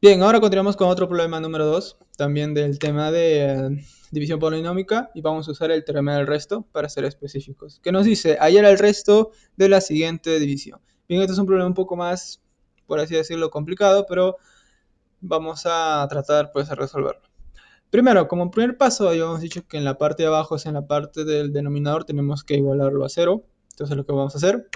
Bien, ahora continuamos con otro problema número 2, también del tema de división polinómica, y vamos a usar el teorema del resto para ser específicos, que nos dice hallar el resto de la siguiente división. Bien, este es un problema un poco más, por así decirlo, complicado, pero vamos a tratar pues de resolverlo. Primero, como primer paso, habíamos dicho que en la parte de abajo, o sea, en la parte del denominador, tenemos que igualarlo a 0. Entonces lo que vamos a hacer,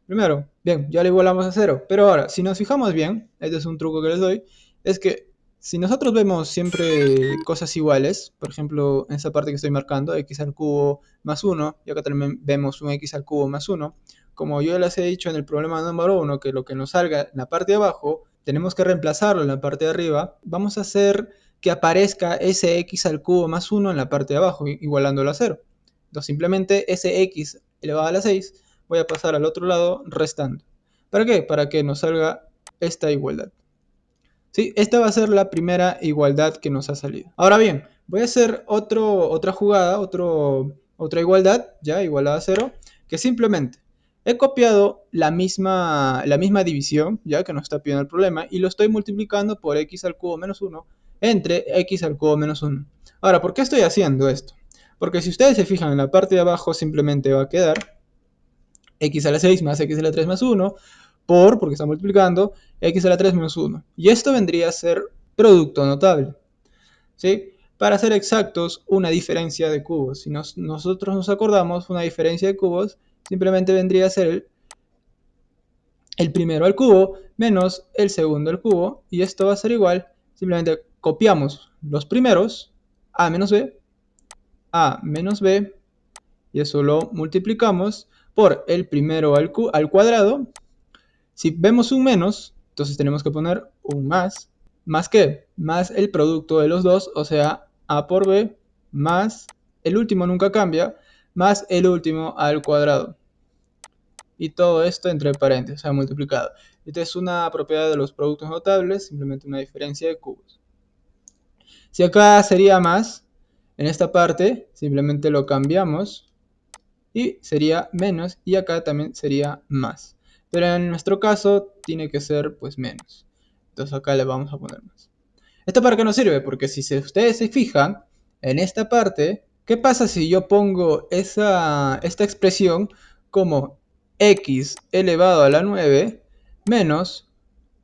primero, bien, ya lo igualamos a 0. Pero ahora, si nos fijamos bien, este es un truco que les doy, es que si nosotros vemos siempre cosas iguales, por ejemplo, en esta parte que estoy marcando, x al cubo más 1, y acá también vemos un x al cubo más 1, como yo les he dicho en el problema número 1, que lo que nos salga en la parte de abajo, tenemos que reemplazarlo en la parte de arriba, vamos a hacer que aparezca ese x al cubo más 1 en la parte de abajo, igualándolo a 0. Entonces simplemente ese x elevado a la 6 voy a pasar al otro lado restando. ¿Para qué? Para que nos salga esta igualdad. ¿Sí? Esta va a ser la primera igualdad que nos ha salido. Ahora bien, voy a hacer otra jugada, otra igualdad, ya igualada a 0, que simplemente he copiado la misma división, ya que nos está pidiendo el problema, y lo estoy multiplicando por x al cubo menos 1 entre x al cubo menos 1. Ahora, ¿por qué estoy haciendo esto? Porque si ustedes se fijan en la parte de abajo, simplemente va a quedar x a la 6 más x a la 3 más 1 porque está multiplicando, x a la 3 menos 1. Y esto vendría a ser producto notable. ¿Sí? Para ser exactos, una diferencia de cubos. Si nosotros nos acordamos, una diferencia de cubos simplemente vendría a ser el primero al cubo menos el segundo al cubo. Y esto va a ser igual, simplemente copiamos los primeros, a menos b, y eso lo multiplicamos por el primero al cuadrado. Si vemos un menos, entonces tenemos que poner un más. ¿Más qué? Más el producto de los dos, o sea, a por b, más el último nunca cambia, más el último al cuadrado. Y todo esto entre paréntesis, o sea, multiplicado. Esta es una propiedad de los productos notables, simplemente una diferencia de cubos. Si acá sería más, en esta parte simplemente lo cambiamos y sería menos, y acá también sería más. Pero en nuestro caso tiene que ser pues menos. Entonces acá le vamos a poner más. ¿Esto para qué nos sirve? Porque si ustedes se fijan en esta parte, ¿qué pasa si yo pongo esta expresión como x elevado a la 9 menos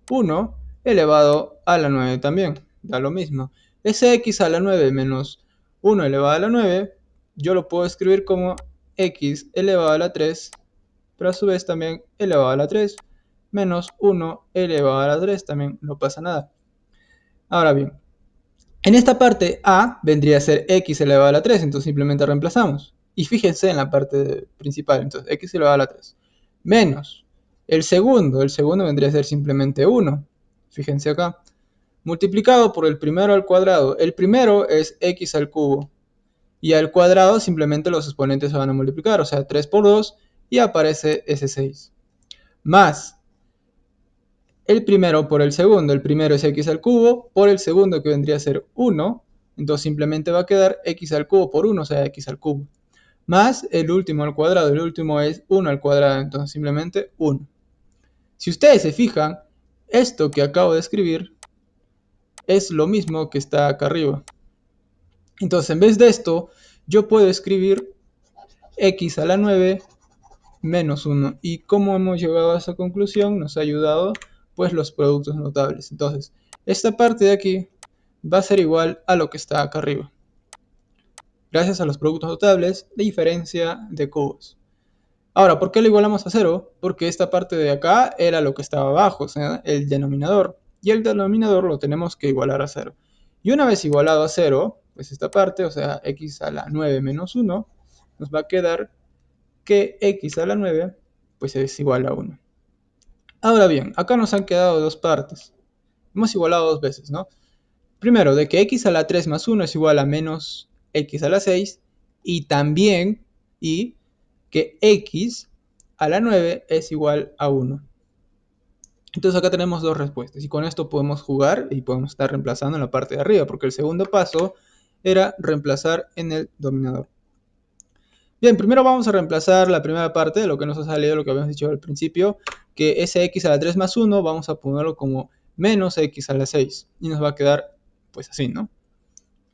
1 elevado a la 9 también? Da lo mismo. Ese x a la 9 menos 1 elevado a la 9, yo lo puedo escribir como x elevado a la 3, pero a su vez también elevado a la 3, menos 1 elevado a la 3, también no pasa nada. Ahora bien, en esta parte a vendría a ser x elevado a la 3, entonces simplemente reemplazamos. Y fíjense en la parte principal, entonces x elevado a la 3. Menos el segundo vendría a ser simplemente 1. Fíjense acá. Multiplicado por el primero al cuadrado. El primero es x al cubo. Y al cuadrado simplemente los exponentes se van a multiplicar, o sea, 3 por 2 y aparece ese 6. Más el primero por el segundo. El primero es x al cubo por el segundo que vendría a ser 1. Entonces simplemente va a quedar x al cubo por 1, o sea, x al cubo. Más el último al cuadrado. El último es 1 al cuadrado, entonces simplemente 1. Si ustedes se fijan, esto que acabo de escribir es lo mismo que está acá arriba. Entonces en vez de esto, yo puedo escribir x a la 9 menos 1. ¿Y cómo hemos llegado a esa conclusión? Nos ha ayudado pues los productos notables. Entonces, esta parte de aquí va a ser igual a lo que está acá arriba. Gracias a los productos notables, de diferencia de cubos. Ahora, ¿por qué lo igualamos a 0? Porque esta parte de acá era lo que estaba abajo, o sea, el denominador. Y el denominador lo tenemos que igualar a 0. Y una vez igualado a 0, pues esta parte, o sea, x a la 9 menos 1, nos va a quedar que x a la 9 pues es igual a 1. Ahora bien, acá nos han quedado dos partes. Hemos igualado dos veces, ¿no? Primero, de que x a la 3 más 1 es igual a menos x a la 6. Y también, que x a la 9 es igual a 1. Entonces acá tenemos dos respuestas. Y con esto podemos jugar y podemos estar reemplazando en la parte de arriba. Porque el segundo paso era reemplazar en el dominador. Bien, primero vamos a reemplazar la primera parte de lo que nos ha salido, lo que habíamos dicho al principio, que ese x a la 3 más 1 vamos a ponerlo como menos x a la 6. Y nos va a quedar pues así, ¿no?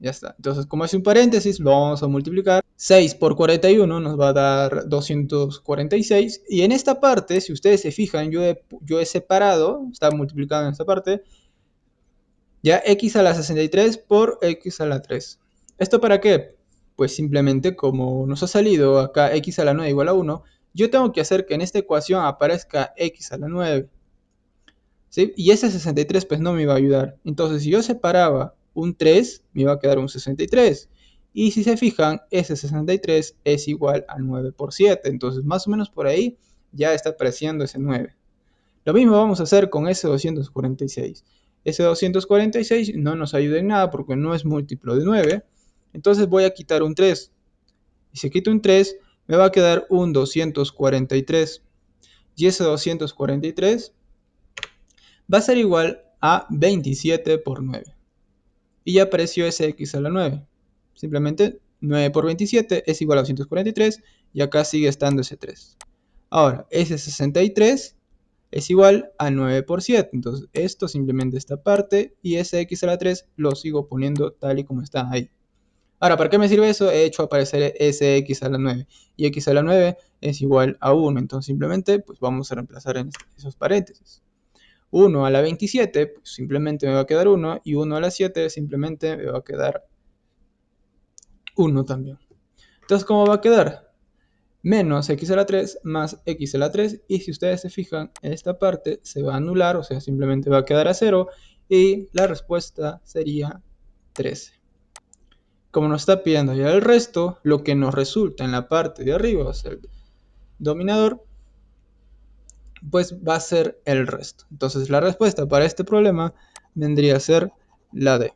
Ya está. Entonces, como es un paréntesis, lo vamos a multiplicar. 6 por 41 nos va a dar 246. Y en esta parte, si ustedes se fijan, yo he separado, está multiplicado en esta parte, ya x a la 63 por x a la 3. ¿Esto para qué? Pues simplemente como nos ha salido acá x a la 9 igual a 1, yo tengo que hacer que en esta ecuación aparezca x a la 9. ¿Sí? Y ese 63 pues no me iba a ayudar. Entonces si yo separaba un 3, me iba a quedar un 63. Y si se fijan, ese 63 es igual a 9 por 7. Entonces más o menos por ahí ya está apareciendo ese 9. Lo mismo vamos a hacer con ese 246. Ese 246 no nos ayuda en nada porque no es múltiplo de 9. Entonces voy a quitar un 3. Y si quito un 3, me va a quedar un 243. Y ese 243 va a ser igual a 27 por 9. Y ya apareció ese x a la 9. Simplemente 9 por 27 es igual a 243 y acá sigue estando ese 3. Ahora, ese 63 es igual a 9 por 7. Entonces, esto simplemente esta parte y ese x a la 3 lo sigo poniendo tal y como está ahí. Ahora, ¿para qué me sirve eso? He hecho aparecer ese x a la 9. Y x a la 9 es igual a 1. Entonces, simplemente pues vamos a reemplazar en esos paréntesis. 1 a la 27, pues simplemente me va a quedar 1. Y 1 a la 7 simplemente me va a quedar 1 también. Entonces, ¿cómo va a quedar? Menos x a la 3 más x a la 3. Y si ustedes se fijan, esta parte se va a anular, o sea, simplemente va a quedar a 0. Y la respuesta sería 13. Como nos está pidiendo ya el resto, lo que nos resulta en la parte de arriba, o sea, el dominador, pues va a ser el resto. Entonces la respuesta para este problema vendría a ser la D.